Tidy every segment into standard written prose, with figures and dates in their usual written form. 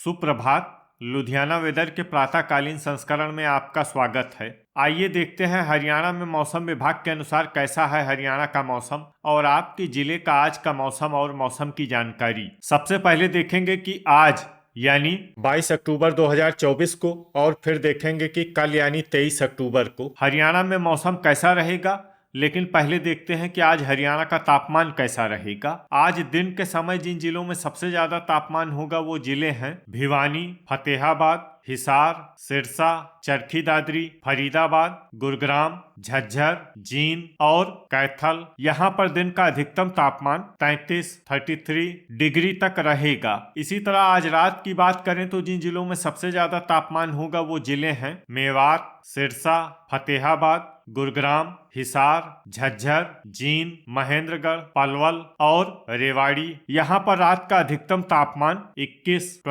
सुप्रभात। लुधियाना वेदर के प्रातःकालीन संस्करण में आपका स्वागत है। आइए देखते हैं हरियाणा में मौसम विभाग के अनुसार कैसा है हरियाणा का मौसम और आपके जिले का आज का मौसम और मौसम की जानकारी। सबसे पहले देखेंगे कि आज यानी 22 अक्टूबर 2024 को और फिर देखेंगे कि कल यानी 23 अक्टूबर को हरियाणा में मौसम कैसा रहेगा। लेकिन पहले देखते हैं कि आज हरियाणा का तापमान कैसा रहेगा। आज दिन के समय जिन जिलों में सबसे ज्यादा तापमान होगा वो जिले हैं भिवानी, फतेहाबाद, हिसार, सिरसा, चरखी दादरी, फरीदाबाद, गुरुग्राम, झज्जर, जींद और कैथल। यहाँ पर दिन का अधिकतम तापमान 33 डिग्री तक रहेगा। इसी तरह आज रात की बात करें तो जिन जिलों में सबसे ज्यादा तापमान होगा वो जिले हैं मेवात, सिरसा, फतेहाबाद, गुरुग्राम, हिसार, झज्जर, जींद, महेंद्रगढ़, पलवल और रेवाड़ी। यहाँ पर रात का अधिकतम तापमान 21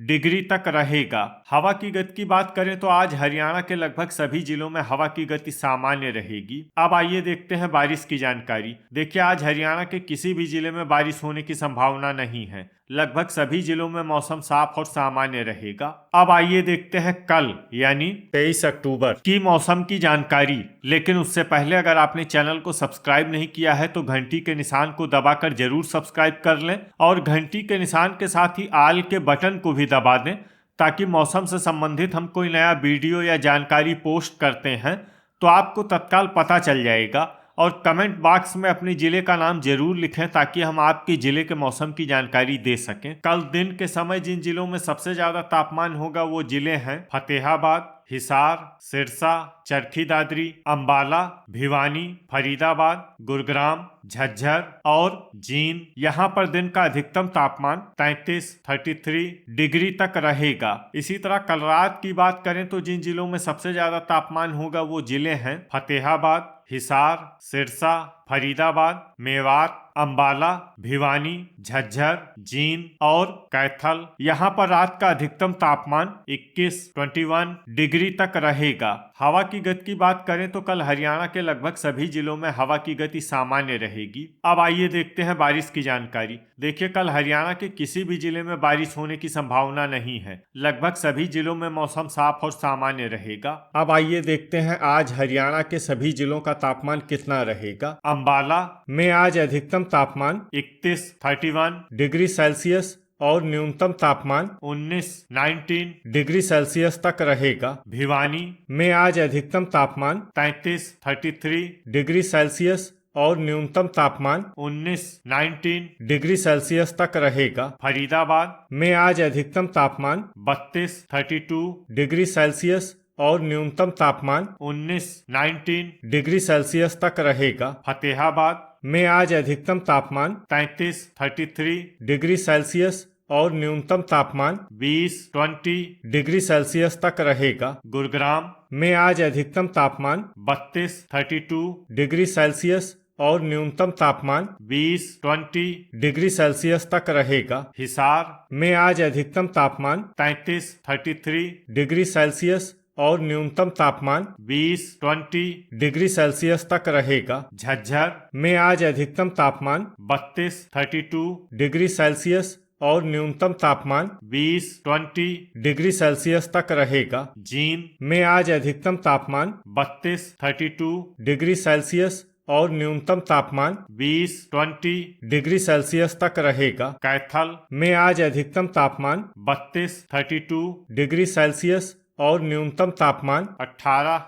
डिग्री तक रहेगा। हवा की गति की बात करें तो आज हरियाणा के लगभग सभी जिलों में हवा की गति सामान्य रहेगी। अब आइए देखते हैं बारिश की जानकारी। देखिए, आज हरियाणा के किसी भी जिले में बारिश होने की संभावना नहीं है। लगभग सभी जिलों में मौसम साफ और सामान्य रहेगा। अब आइए देखते हैं कल यानी 23 अक्टूबर की मौसम की जानकारी। लेकिन उससे पहले अगर आपने चैनल को सब्सक्राइब नहीं किया है तो घंटी के निशान को दबाकर जरूर सब्सक्राइब कर लें और घंटी के निशान के साथ ही आल के बटन को भी दबा दें ताकि मौसम से संबंधित हम कोई नया वीडियो या जानकारी पोस्ट करते हैं तो आपको तत्काल पता चल जाएगा। और कमेंट बॉक्स में अपने जिले का नाम जरूर लिखें ताकि हम आपके जिले के मौसम की जानकारी दे सकें। कल दिन के समय जिन जिलों में सबसे ज्यादा तापमान होगा वो जिले हैं फतेहाबाद, हिसार, सिरसा, चरखी दादरी, अंबाला, भिवानी, फरीदाबाद, गुरुग्राम, झज्जर और जींद। यहाँ पर दिन का अधिकतम तापमान 33 डिग्री तक रहेगा। इसी तरह कल रात की बात करें तो जिन जिलों में सबसे ज्यादा तापमान होगा वो जिले हैं फतेहाबाद, हिसार, सिरसा, फरीदाबाद, मेवात, अंबाला, भिवानी, झज्जर, जींद और कैथल। यहाँ पर रात का अधिकतम तापमान 21 डिग्री तक रहेगा। हवा की गति की बात करें तो कल हरियाणा के लगभग सभी जिलों में हवा की गति सामान्य रहेगी। अब आइए देखते हैं बारिश की जानकारी। देखिए, कल हरियाणा के किसी भी जिले में बारिश होने की संभावना नहीं है। लगभग सभी जिलों में मौसम साफ और सामान्य रहेगा। अब आइए देखते हैं आज हरियाणा के सभी जिलों का तापमान कितना रहेगा। अंबाला में आज अधिकतम तापमान 31 डिग्री सेल्सियस और न्यूनतम तापमान 19 डिग्री सेल्सियस तक रहेगा। भिवानी में आज अधिकतम तापमान 33 डिग्री सेल्सियस और न्यूनतम तापमान 19 डिग्री सेल्सियस तक रहेगा। फरीदाबाद में आज अधिकतम तापमान 32 डिग्री सेल्सियस और न्यूनतम तापमान 19 डिग्री सेल्सियस तक रहेगा। फतेहाबाद में आज अधिकतम तापमान 33 डिग्री सेल्सियस और न्यूनतम तापमान 20 डिग्री सेल्सियस तक रहेगा। गुरुग्राम में आज अधिकतम तापमान 32 डिग्री सेल्सियस और न्यूनतम तापमान 20 डिग्री सेल्सियस तक रहेगा। हिसार में आज अधिकतम तापमान 33 डिग्री सेल्सियस और न्यूनतम तापमान 20 डिग्री सेल्सियस तक रहेगा। झज्जर में आज अधिकतम तापमान 32 डिग्री सेल्सियस और न्यूनतम तापमान 20 डिग्री सेल्सियस तक रहेगा। जींद में आज अधिकतम तापमान 32 डिग्री सेल्सियस और न्यूनतम तापमान 20 डिग्री सेल्सियस तक रहेगा। कैथल में आज अधिकतम तापमान 32 डिग्री सेल्सियस और न्यूनतम तापमान 18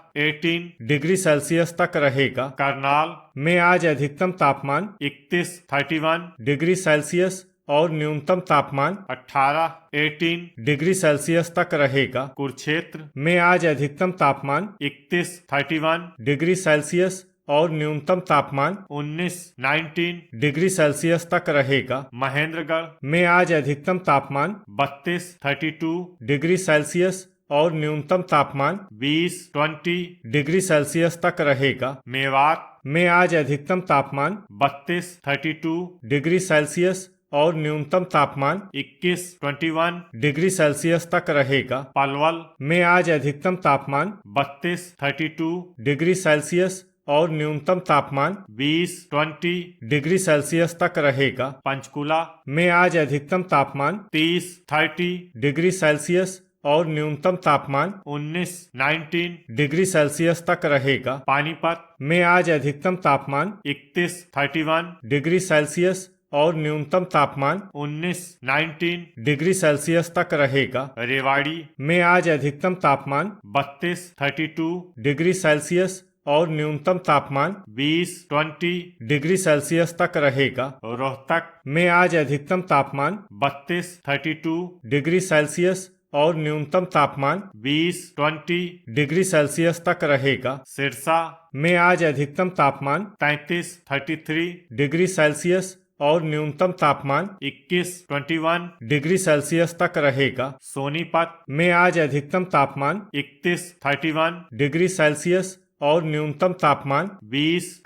डिग्री सेल्सियस तक रहेगा। करनाल में आज अधिकतम तापमान 31 डिग्री सेल्सियस और न्यूनतम तापमान 18 डिग्री सेल्सियस तक रहेगा। कुरुक्षेत्र में आज अधिकतम तापमान 31 डिग्री सेल्सियस और न्यूनतम तापमान 19 डिग्री सेल्सियस तक रहेगा। महेंद्रगढ़ में आज अधिकतम तापमान 32 डिग्री सेल्सियस और न्यूनतम तापमान 20 डिग्री सेल्सियस तक रहेगा। मेवात में आज अधिकतम तापमान 32 डिग्री सेल्सियस और न्यूनतम तापमान 21 डिग्री सेल्सियस तक रहेगा। पलवल में आज अधिकतम तापमान 32 डिग्री सेल्सियस और न्यूनतम तापमान 20 डिग्री सेल्सियस तक रहेगा। पंचकुला में आज अधिकतम तापमान 30 डिग्री सेल्सियस और न्यूनतम तापमान 19 डिग्री सेल्सियस तक रहेगा। पानीपत में आज अधिकतम तापमान 31 डिग्री सेल्सियस और न्यूनतम तापमान 19 डिग्री सेल्सियस तक रहेगा। रेवाड़ी में आज अधिकतम तापमान 32 डिग्री सेल्सियस और न्यूनतम तापमान 20 डिग्री सेल्सियस तक रहेगा। रोहतक में आज अधिकतम तापमान 32 डिग्री सेल्सियस और न्यूनतम तापमान 20 डिग्री सेल्सियस तक रहेगा। सिरसा में आज अधिकतम तापमान 33 डिग्री सेल्सियस और न्यूनतम तापमान 21 डिग्री सेल्सियस तक रहेगा। सोनीपत में आज अधिकतम तापमान 31 डिग्री सेल्सियस और न्यूनतम तापमान 20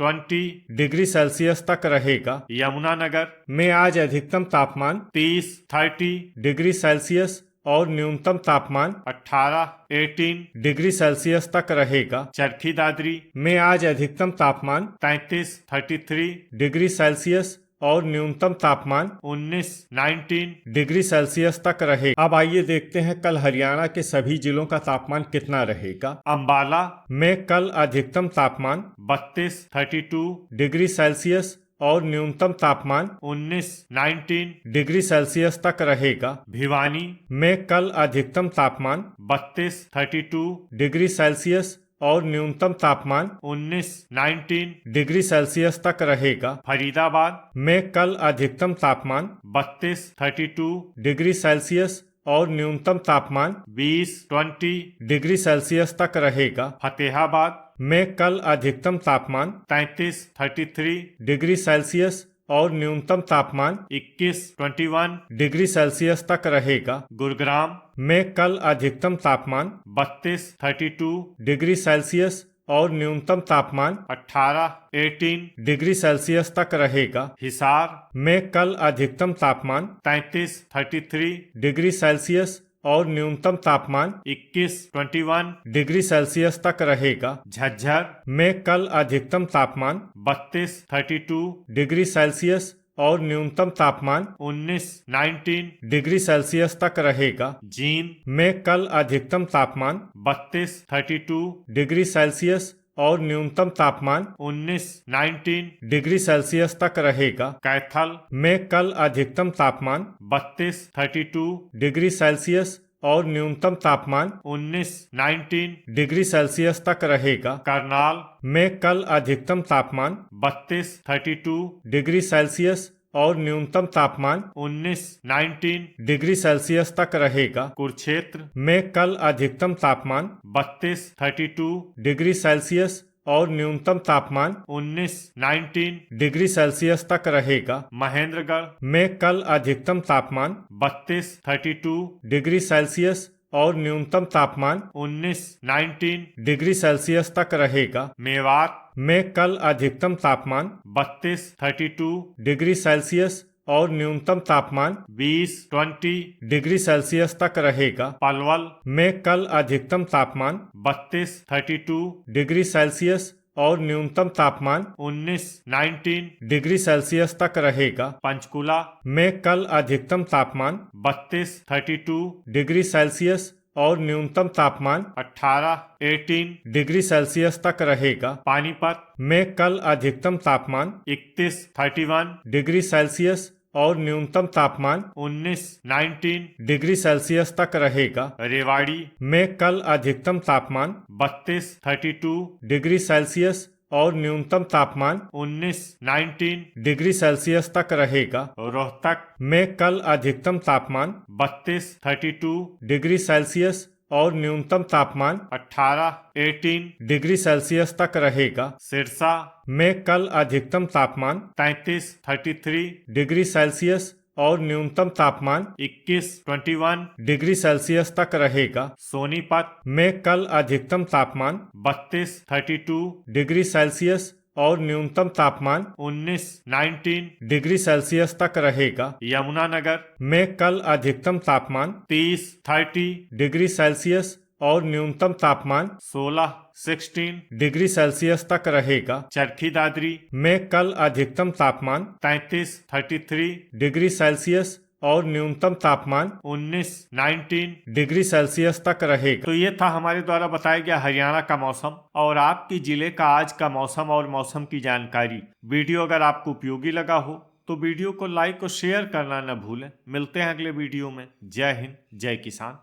डिग्री सेल्सियस तक रहेगा। यमुनानगर में आज अधिकतम तापमान 30 डिग्री सेल्सियस और न्यूनतम तापमान 18 डिग्री सेल्सियस तक रहेगा। चरखी दादरी में आज अधिकतम तापमान 33 डिग्री सेल्सियस और न्यूनतम तापमान 19 डिग्री सेल्सियस तक रहे। अब आइए देखते हैं कल हरियाणा के सभी जिलों का तापमान कितना रहेगा। अंबाला में कल अधिकतम तापमान 32 डिग्री सेल्सियस और न्यूनतम तापमान 19 डिग्री सेल्सियस तक रहेगा। भिवानी में कल अधिकतम तापमान 32 डिग्री सेल्सियस और न्यूनतम तापमान 19 डिग्री सेल्सियस तक रहेगा। फरीदाबाद में कल अधिकतम तापमान 32 डिग्री सेल्सियस और न्यूनतम तापमान 20 डिग्री सेल्सियस तक रहेगा। फतेहाबाद में कल अधिकतम तापमान 33 डिग्री सेल्सियस और न्यूनतम तापमान 21 डिग्री सेल्सियस तक रहेगा। गुरुग्राम में कल अधिकतम तापमान 32 डिग्री सेल्सियस और न्यूनतम तापमान 18 डिग्री सेल्सियस तक रहेगा। हिसार में कल अधिकतम तापमान 33 डिग्री सेल्सियस और न्यूनतम तापमान 21 डिग्री सेल्सियस तक रहेगा। झज्जर में कल अधिकतम तापमान 32 डिग्री सेल्सियस और न्यूनतम तापमान 19 डिग्री सेल्सियस तक रहेगा। जींद में कल अधिकतम तापमान 32 डिग्री सेल्सियस और न्यूनतम तापमान 19 डिग्री सेल्सियस तक रहेगा। कैथल में कल अधिकतम तापमान 32 डिग्री सेल्सियस और न्यूनतम तापमान 19 डिग्री सेल्सियस तक रहेगा। करनाल में कल अधिकतम तापमान 32 डिग्री सेल्सियस और न्यूनतम तापमान 19 डिग्री सेल्सियस तक रहेगा। कुरुक्षेत्र में कल अधिकतम तापमान 32 डिग्री सेल्सियस और न्यूनतम तापमान 19 डिग्री सेल्सियस तक रहेगा। महेंद्रगढ़ में कल अधिकतम तापमान 32 डिग्री सेल्सियस और न्यूनतम तापमान 19 डिग्री सेल्सियस तक रहेगा। मेवात में कल अधिकतम तापमान 32 डिग्री सेल्सियस और न्यूनतम तापमान 20 डिग्री सेल्सियस तक रहेगा। पलवल में कल अधिकतम तापमान 32 डिग्री सेल्सियस और न्यूनतम तापमान 19 डिग्री सेल्सियस तक रहेगा। पंचकुला में कल अधिकतम तापमान 32 डिग्री सेल्सियस और न्यूनतम तापमान 18 डिग्री सेल्सियस तक रहेगा। पानीपत में कल अधिकतम तापमान 31 डिग्री सेल्सियस और न्यूनतम तापमान 19 डिग्री सेल्सियस तक रहेगा। रेवाड़ी में कल अधिकतम तापमान 32 डिग्री सेल्सियस और न्यूनतम तापमान 19 डिग्री सेल्सियस तक रहेगा। रोहतक में कल अधिकतम तापमान 32 डिग्री सेल्सियस और न्यूनतम तापमान 18 डिग्री सेल्सियस तक रहेगा। सिरसा में कल अधिकतम तापमान 33 डिग्री सेल्सियस और न्यूनतम तापमान 21 डिग्री सेल्सियस तक रहेगा। सोनीपत में कल अधिकतम तापमान 32 डिग्री सेल्सियस और न्यूनतम तापमान 19 डिग्री सेल्सियस तक रहेगा। यमुनानगर में कल अधिकतम तापमान 30 डिग्री सेल्सियस और न्यूनतम तापमान 16 डिग्री सेल्सियस तक रहेगा। चरखी दादरी में कल अधिकतम तापमान 33 डिग्री सेल्सियस और न्यूनतम तापमान 19 डिग्री सेल्सियस तक रहेगा। तो ये था हमारे द्वारा बताया गया हरियाणा का मौसम और आपके जिले का आज का मौसम और मौसम की जानकारी। वीडियो अगर आपको उपयोगी लगा हो तो वीडियो को लाइक और शेयर करना न भूलें। मिलते हैं अगले वीडियो में। जय हिंद, जय किसान।